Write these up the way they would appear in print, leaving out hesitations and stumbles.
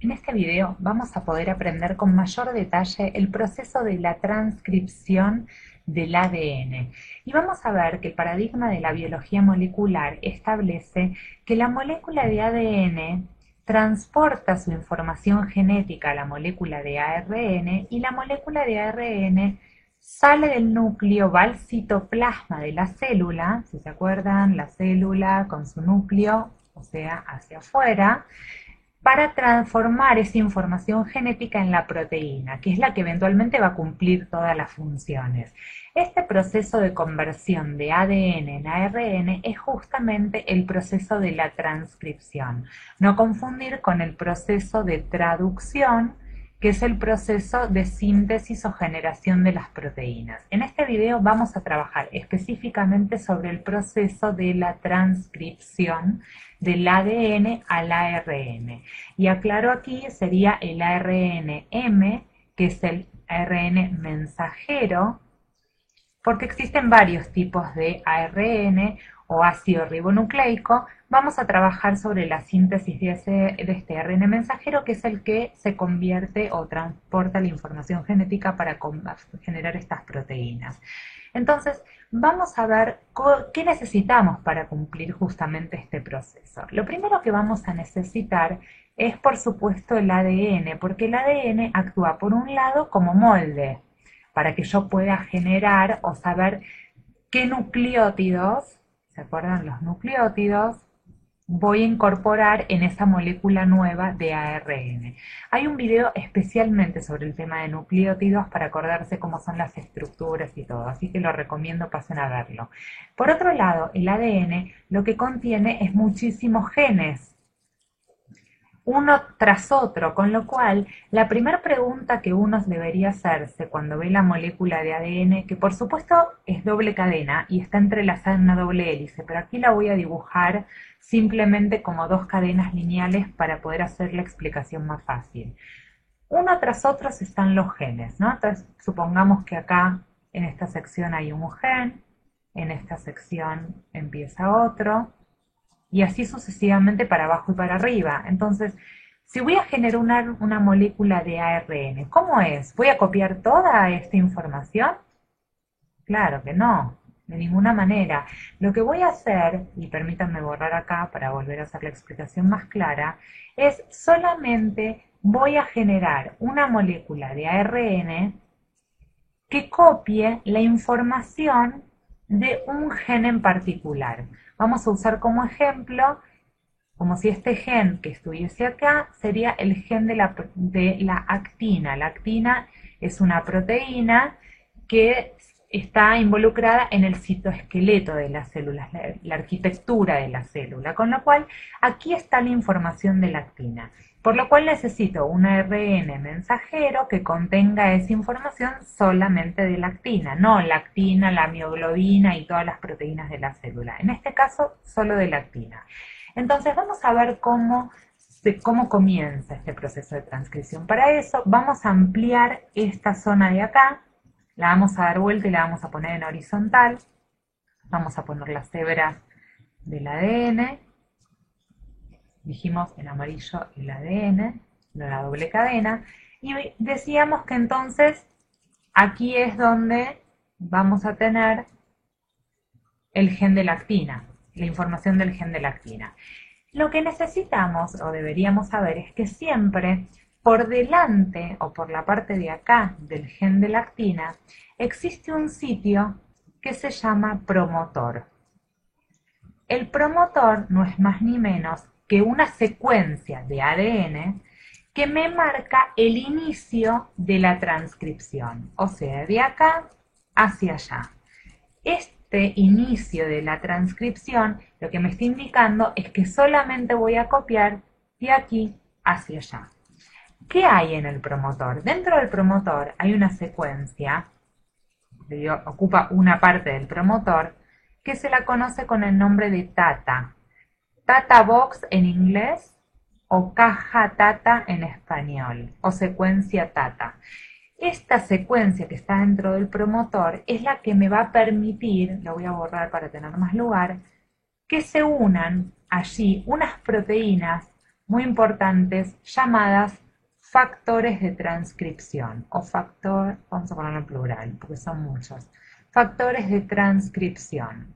En este video vamos a poder aprender con mayor detalle el proceso de la transcripción del ADN. Y vamos a ver que el paradigma de la biología molecular establece que la molécula de ADN transporta su información genética a la molécula de ARN y la molécula de ARN sale del núcleo, va al citoplasma de la célula, si se acuerdan, la célula con su núcleo, o sea, hacia afuera, para transformar esa información genética en la proteína, que es la que eventualmente va a cumplir todas las funciones. Este proceso de conversión de ADN en ARN es justamente el proceso de la transcripción. No confundir con el proceso de traducción, que es el proceso de síntesis o generación de las proteínas. En este video vamos a trabajar específicamente sobre el proceso de la transcripción del ADN al ARN. Y aclaro aquí, sería el ARN-M, que es el ARN mensajero, porque existen varios tipos de ARN o ácido ribonucleico. Vamos a trabajar sobre la síntesis de este ARN mensajero, que es el que se convierte o transporta la información genética para generar estas proteínas. Entonces, vamos a ver qué necesitamos para cumplir justamente este proceso. Lo primero que vamos a necesitar es, por supuesto, el ADN, porque el ADN actúa, por un lado, como molde, para que yo pueda generar o saber qué nucleótidos, ¿se acuerdan los nucleótidos?, voy a incorporar en esa molécula nueva de ARN. Hay un video especialmente sobre el tema de nucleótidos para acordarse cómo son las estructuras y todo, así que lo recomiendo, pasen a verlo. Por otro lado, el ADN lo que contiene es muchísimos genes, uno tras otro, con lo cual la primera pregunta que uno debería hacerse cuando ve la molécula de ADN, que por supuesto es doble cadena y está entrelazada en una doble hélice, pero aquí la voy a dibujar simplemente como dos cadenas lineales para poder hacer la explicación más fácil. Uno tras otro están los genes, ¿no? Entonces, supongamos que acá en esta sección hay un gen, en esta sección empieza otro, y así sucesivamente para abajo y para arriba. Entonces, si voy a generar una molécula de ARN, ¿cómo es? ¿Voy a copiar toda esta información? Claro que no, de ninguna manera. Lo que voy a hacer, y permítanme borrar acá para volver a hacer la explicación más clara, es solamente voy a generar una molécula de ARN que copie la información de un gen en particular. Vamos a usar como ejemplo, como si este gen que estuviese acá sería el gen de la actina. La actina es una proteína que está involucrada en el citoesqueleto de las células, la arquitectura de la célula, con lo cual aquí está la información de la actina. Por lo cual necesito un ARN mensajero que contenga esa información solamente de la actina, no la actina, la mioglobina y todas las proteínas de la célula. En este caso, solo de la actina. Entonces vamos a ver cómo comienza este proceso de transcripción. Para eso vamos a ampliar esta zona de acá, la vamos a dar vuelta y la vamos a poner en horizontal. Vamos a poner las hebras del ADN. Dijimos en amarillo el ADN, la doble cadena, y decíamos que entonces aquí es donde vamos a tener el gen de la actina, la información del gen de la actina. Lo que necesitamos o deberíamos saber es que siempre por delante o por la parte de acá del gen de la actina existe un sitio que se llama promotor. El promotor no es más ni menos que una secuencia de ADN que me marca el inicio de la transcripción, o sea, de acá hacia allá. Este inicio de la transcripción lo que me está indicando es que solamente voy a copiar de aquí hacia allá. ¿Qué hay en el promotor? Dentro del promotor hay una secuencia, ocupa una parte del promotor, que se la conoce con el nombre de TATA. TATA Box en inglés o caja TATA en español, o secuencia TATA. Esta secuencia que está dentro del promotor es la que me va a permitir, lo voy a borrar para tener más lugar, que se unan allí unas proteínas muy importantes llamadas factores de transcripción o vamos a ponerlo en plural porque son muchos, factores de transcripción.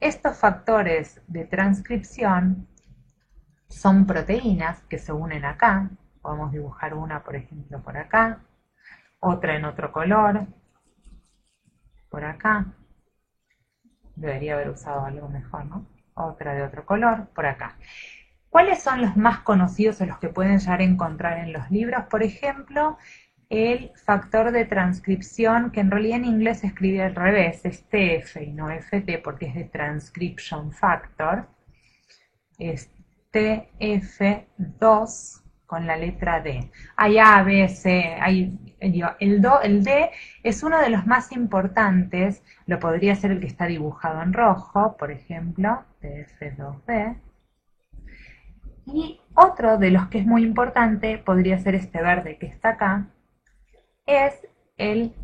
Estos factores de transcripción son proteínas que se unen acá, podemos dibujar una por ejemplo por acá, otra en otro color, por acá, debería haber usado algo mejor, ¿no? Otra de otro color, por acá. ¿Cuáles son los más conocidos o los que pueden llegar a encontrar en los libros? Por ejemplo, el factor de transcripción, que en realidad en inglés se escribe al revés, es TF y no FT porque es de Transcription Factor, es TF2 con la letra D. Hay A, B, C, el D es uno de los más importantes, lo podría ser el que está dibujado en rojo, por ejemplo, TF2B. Y otro de los que es muy importante, podría ser este verde que está acá, es el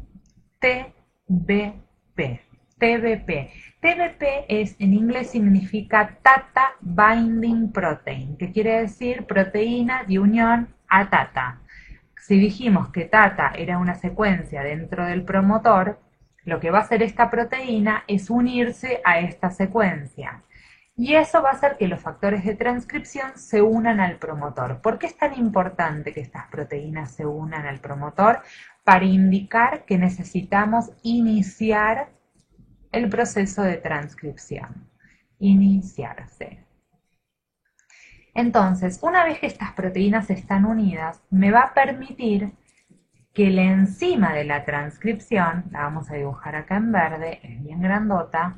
TBP. TBP. TBP en inglés significa Tata Binding Protein, que quiere decir proteína de unión a Tata. Si dijimos que Tata era una secuencia dentro del promotor, lo que va a hacer esta proteína es unirse a esta secuencia. Y eso va a hacer que los factores de transcripción se unan al promotor. ¿Por qué es tan importante que estas proteínas se unan al promotor? Para indicar que necesitamos iniciar el proceso de transcripción. Iniciarse. Entonces, una vez que estas proteínas están unidas, me va a permitir que la enzima de la transcripción, la vamos a dibujar acá en verde, es bien grandota,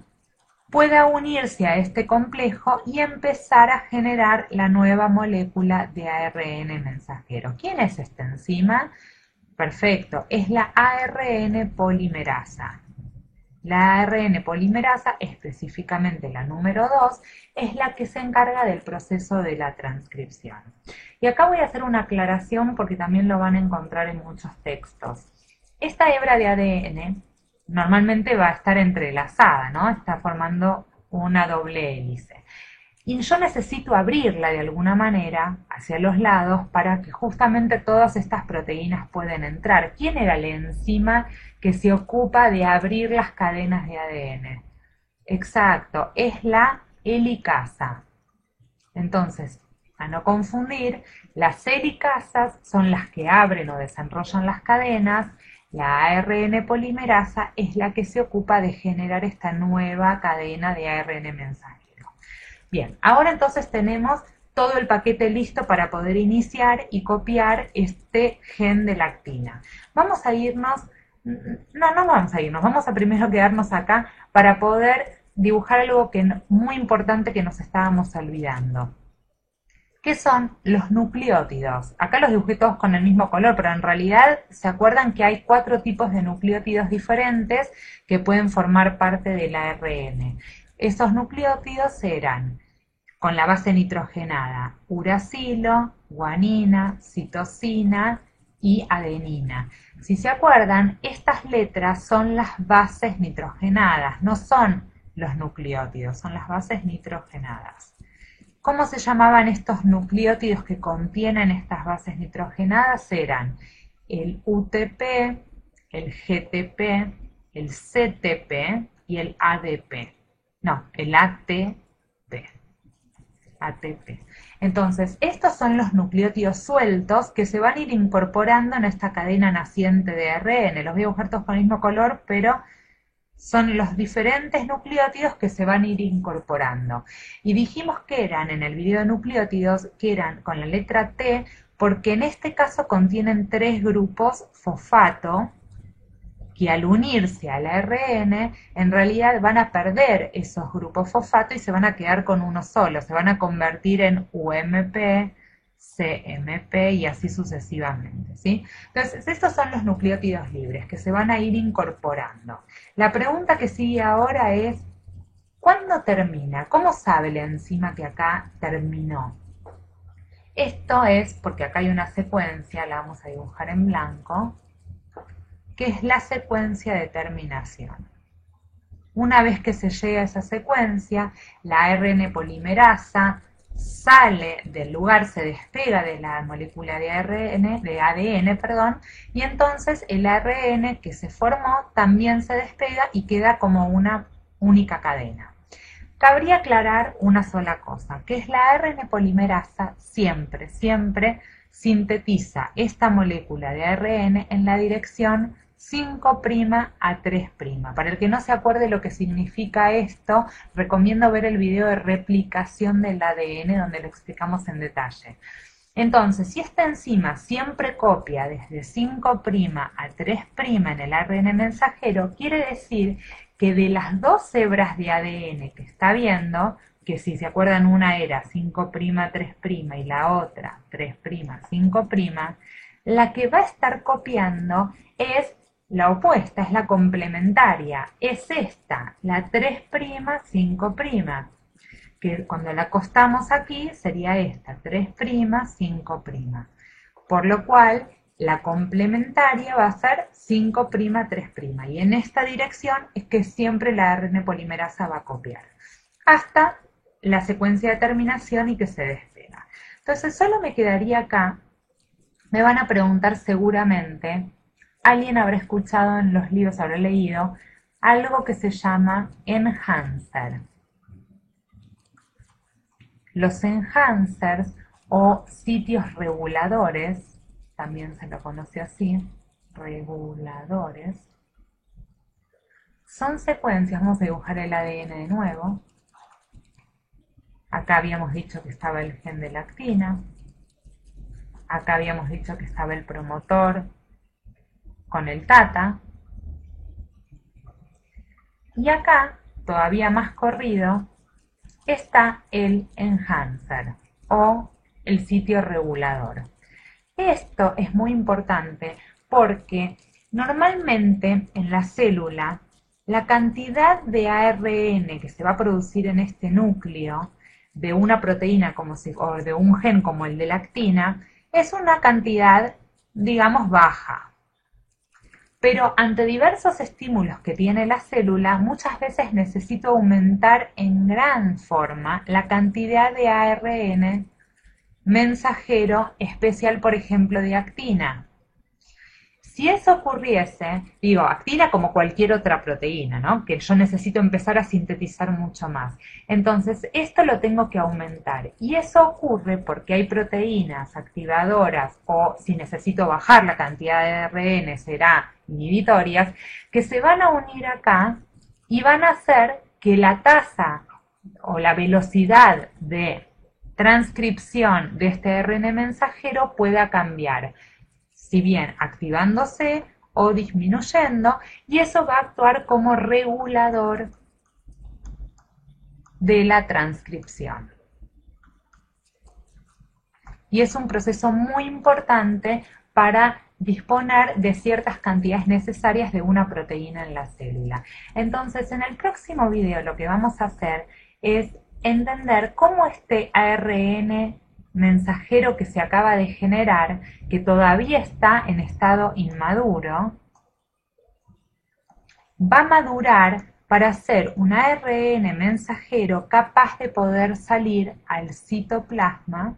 pueda unirse a este complejo y empezar a generar la nueva molécula de ARN mensajero. ¿Quién es esta enzima? Perfecto, es la ARN polimerasa. La ARN polimerasa, específicamente la número 2, es la que se encarga del proceso de la transcripción. Y acá voy a hacer una aclaración porque también lo van a encontrar en muchos textos. Esta hebra de ADN normalmente va a estar entrelazada, ¿no? Está formando una doble hélice. Y yo necesito abrirla de alguna manera hacia los lados para que justamente todas estas proteínas puedan entrar. ¿Quién era la enzima que se ocupa de abrir las cadenas de ADN? Exacto, es la helicasa. Entonces, a no confundir, las helicasas son las que abren o desenrollan las cadenas. La ARN polimerasa es la que se ocupa de generar esta nueva cadena de ARN mensajero. Bien, ahora entonces tenemos todo el paquete listo para poder iniciar y copiar este gen de lactina. Vamos a irnos, no vamos a irnos, vamos a primero quedarnos acá para poder dibujar algo muy importante que nos estábamos olvidando. ¿Qué son los nucleótidos? Acá los dibujé todos con el mismo color, pero en realidad se acuerdan que hay 4 tipos de nucleótidos diferentes que pueden formar parte del ARN. Esos nucleótidos eran, con la base nitrogenada, uracilo, guanina, citosina y adenina. Si se acuerdan, estas letras son las bases nitrogenadas, no son los nucleótidos, son las bases nitrogenadas. ¿Cómo se llamaban estos nucleótidos que contienen estas bases nitrogenadas? Eran el UTP, el GTP, el CTP y el ADP. No, el ATP. ATP. Entonces, estos son los nucleótidos sueltos que se van a ir incorporando en esta cadena naciente de ARN. Los voy a dibujar todos con el mismo color, pero son los diferentes nucleótidos que se van a ir incorporando. Y dijimos que eran, en el video de nucleótidos, que eran con la letra T, porque en este caso contienen 3 grupos fosfato, que al unirse al ARN, en realidad van a perder esos grupos fosfato y se van a quedar con uno solo, se van a convertir en UMP, CMP y así sucesivamente, ¿sí? Entonces, estos son los nucleótidos libres que se van a ir incorporando. La pregunta que sigue ahora es, ¿cuándo termina? ¿Cómo sabe la enzima que acá terminó? Esto es porque acá hay una secuencia, la vamos a dibujar en blanco, que es la secuencia de terminación. Una vez que se llega a esa secuencia, la ARN polimerasa sale del lugar, se despega de la molécula de ADN, perdón, y entonces el ARN que se formó también se despega y queda como una única cadena. Cabría aclarar una sola cosa, que es la ARN polimerasa siempre sintetiza esta molécula de ARN en la dirección 5' a 3'. Para el que no se acuerde lo que significa esto, recomiendo ver el video de replicación del ADN donde lo explicamos en detalle. Entonces, si esta enzima siempre copia desde 5' a 3' en el ARN mensajero, quiere decir que de las dos hebras de ADN que está viendo, que si se acuerdan una era 5', 3' y la otra 3', 5', la que va a estar copiando es la opuesta, es la complementaria, es esta, la 3', 5', que cuando la acostamos aquí sería esta, 3', 5'. Por lo cual, la complementaria va a ser 5', 3'. Y en esta dirección es que siempre la ARN polimerasa va a copiar. Hasta la secuencia de terminación y que se despega. Entonces, solo me quedaría acá, me van a preguntar seguramente, alguien habrá escuchado en los libros, habrá leído, algo que se llama enhancer. Los enhancers o sitios reguladores, también se lo conoce así, reguladores, son secuencias, vamos a dibujar el ADN de nuevo. Acá habíamos dicho que estaba el gen de la actina, acá habíamos dicho que estaba el promotor con el TATA, y acá, todavía más corrido, está el enhancer o el sitio regulador. Esto es muy importante porque normalmente en la célula la cantidad de ARN que se va a producir en este núcleo de una proteína o de un gen como el de la actina es una cantidad, digamos, baja. Pero ante diversos estímulos que tiene la célula, muchas veces necesito aumentar en gran forma la cantidad de ARN mensajero especial, por ejemplo, de actina. Si eso ocurriese, digo, actina como cualquier otra proteína, ¿no? Que yo necesito empezar a sintetizar mucho más. Entonces, esto lo tengo que aumentar. Y eso ocurre porque hay proteínas activadoras o si necesito bajar la cantidad de ARN será inhibitorias, que se van a unir acá y van a hacer que la tasa o la velocidad de transcripción de este ARN mensajero pueda cambiar, si bien activándose o disminuyendo, y eso va a actuar como regulador de la transcripción. Y es un proceso muy importante para disponer de ciertas cantidades necesarias de una proteína en la célula. Entonces, en el próximo video lo que vamos a hacer es entender cómo este ARN mensajero que se acaba de generar, que todavía está en estado inmaduro, va a madurar para ser un ARN mensajero capaz de poder salir al citoplasma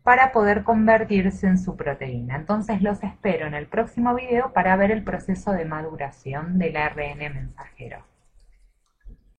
para poder convertirse en su proteína. Entonces los espero en el próximo video para ver el proceso de maduración del ARN mensajero.